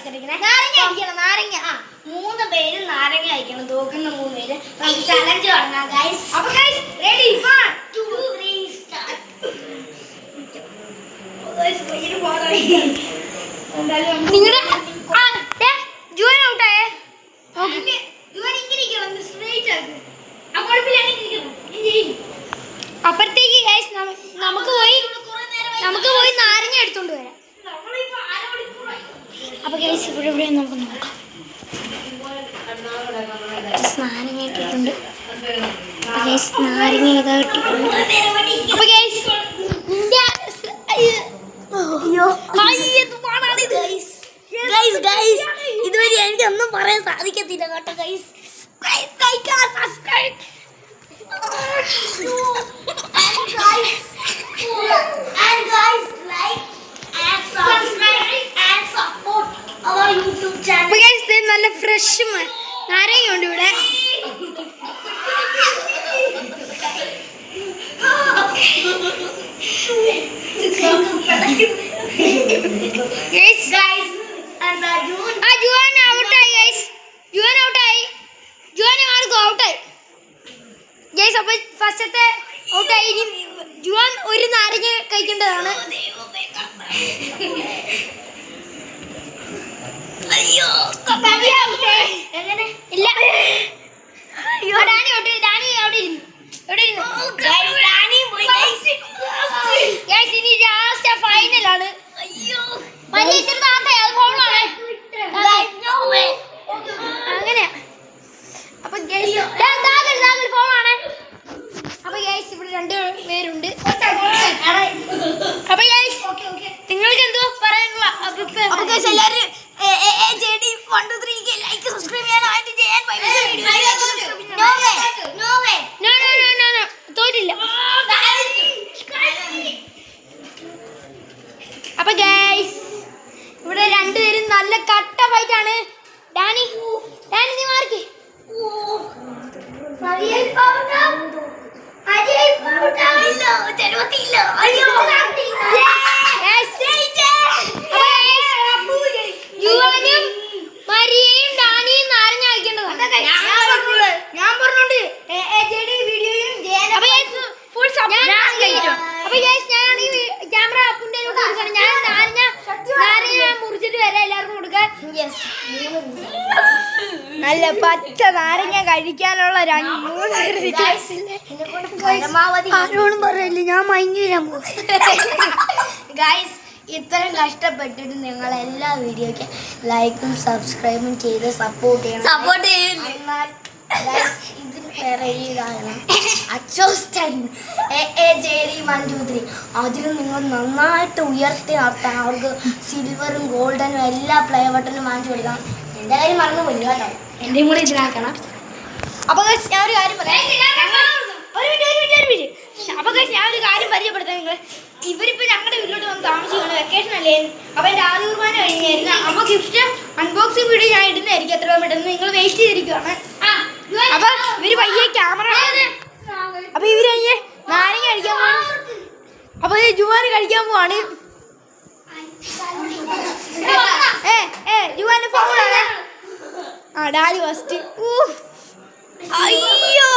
മത്സരിക്കണേ. നാരങ്ങ അടിക്കണം. നാരങ്ങ 3 പേര് നാരങ്ങ അടിക്കണം. തോക്കുന്ന 3 പേര് ചലഞ്ച് തുടങ്ങാം ഗൈസ്. അപ്പൊ ഗൈസ് റെഡി 1 2 3 സ്റ്റാർട്ട്. നിങ്ങളുടെ ജുവൻ ഔട്ടായേ. അപ്പുറത്തേക്ക് ഗൈസ് നമുക്ക് പോയി നാരങ്ങ എടുത്തോണ്ട് വരാം. അപ്പൊ ഗൈസ് ഇവിടെ നമുക്ക് നോക്കാം. നാരങ്ങ ഇട്ടിട്ടുണ്ട്. നാരങ്ങ ഇതായിട്ടുണ്ട്. അപ്പൊ ഗൈസ് ഇതുവരെ എനിക്കൊന്നും പറയാൻ സാധിക്കത്തില്ല കേട്ടോ ഗൈസ്. നല്ല ഫ്രഷ് നാരങ്ങയുണ്ട് ഇവിടെ. അപ്പൊ ഫസ്റ്റത്തെ ഔട്ടായി. ഇനി ജുവാൻ ഒരു നാരങ്ങ കഴിക്കേണ്ടതാണ്. എങ്ങനെ ഇല്ല ഡാനി അവിടെ ഇരുന്നു. ഇനി ലാസ്റ്റ് ഫൈനലാണ്. അങ്ങനെയാ. അപ്പൊ ഫോണാണ്. അപ്പൊ ഗൈസ് ഇവിടെ 2 പേരുണ്ട്. അപ്പൊ ഗൈസ് നിങ്ങൾക്ക് എന്തോ പറയാനുള്ള അഭിപ്രായം? അപ്പൊ ഗൈസ് എല്ലാവരും ലൈക്ക് സബ്സ്ക്രൈബ് തോറ്റില്ല. അപ്പൊ ഗൈസ് ഇവിടെ 2 പേരും നല്ല കട്ട ഫൈറ്റ് ആണ്. ഡാനി നീ മാർക്ക്. മരിയയും ഡാനിയും നാരങ്ങ കഴിക്കേണ്ടതാണ്. ഞാൻ പറഞ്ഞോണ്ട് ക്യാമറ അപ്പുന്റെ കൊടുക്കണം. ഞാൻ നാരങ്ങ മുറിച്ചിട്ട് വരാം. എല്ലാവർക്കും കൊടുക്കാൻ. നല്ല പച്ച നാരങ്ങ കഴിക്കാനുള്ള 2-3 ആരോടും പറയില്ല. ഞാൻ മയങ്ങി വരാൻ പോകും. ഗൈസ് ഇത്രയും കഷ്ടപ്പെട്ടിട്ട് നിങ്ങൾ എല്ലാ വീഡിയോയ്ക്ക് ലൈക്കും സബ്സ്ക്രൈബും ചെയ്ത് സപ്പോർട്ട് ചെയ്യണം. എന്നാൽ ഇതിന് വേറെ അതിന് നിങ്ങൾ നന്നായിട്ട് ഉയർത്തി നടത്താൻ. അവർക്ക് സിൽവറും ഗോൾഡനും എല്ലാ പ്ലേ ബട്ടണും വാങ്ങിച്ചു കൊടുക്കണം. എൻ്റെ കാര്യം മറന്നു പോയി കേട്ടോ. എൻ്റെയും കൂടെ ഇതിലാക്കണം. അപ്പൊ ഞാൻ ഒരു കാര്യം പറയാം. അപ്പൊ ഞാൻ ഒരു കാര്യം പരിചയപ്പെടുത്താം. നിങ്ങൾ ഇവരിപ്പോ ഞങ്ങളുടെ വീട്ടിലോട്ട് വന്ന് താമസിക്കണം. വെക്കേഷൻ അല്ലേ. അപ്പൊ എൻ്റെ ആദ്യ കുർബാന കഴിഞ്ഞായിരുന്നു. അപ്പൊ ഗിഫ്റ്റ് അൺബോക്സിംഗ് വീഡിയോ ഞാൻ ഇടുന്നതായിരിക്കും. എത്ര പെട്ടെന്ന് നിങ്ങൾ വെയിറ്റ് ചെയ്തിരിക്കുവാണ്. അപ്പൊ ഇവര് പയ്യെ ക്യാമറ അപ്പൊ ഇവര് പയ്യെ നാരങ്ങ കഴിക്കാൻ പോവാണ്. അപ്പൊ ജുവാന് കഴിക്കാൻ പോവാണ്. ജുവാന്റെ ഫോളാണ്. ഡാലി ഫസ്റ്റ്. അയ്യോ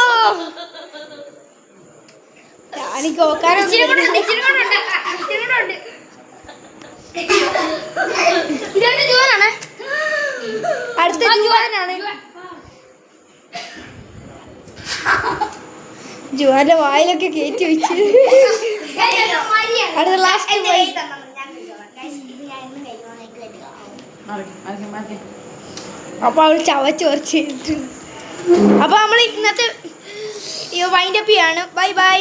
ഡാനിക്ക് ഓക്കാനുണ്ട്. ഇതെന്റെ ജുവാനാണ്. അടുത്ത ജുവാനാണ്. ജുവാന്റെ വായിലൊക്കെ കയറ്റി വെച്ച് അടുത്ത ലാസ്റ്റ് അപ്പൊ അവള് ചവച്ചോർച്ചിട്ട്. അപ്പൊ നമ്മൾ ഇന്നത്തെ വൈൻഡപ്പ് ചെയ്യാണ്. Bye bye.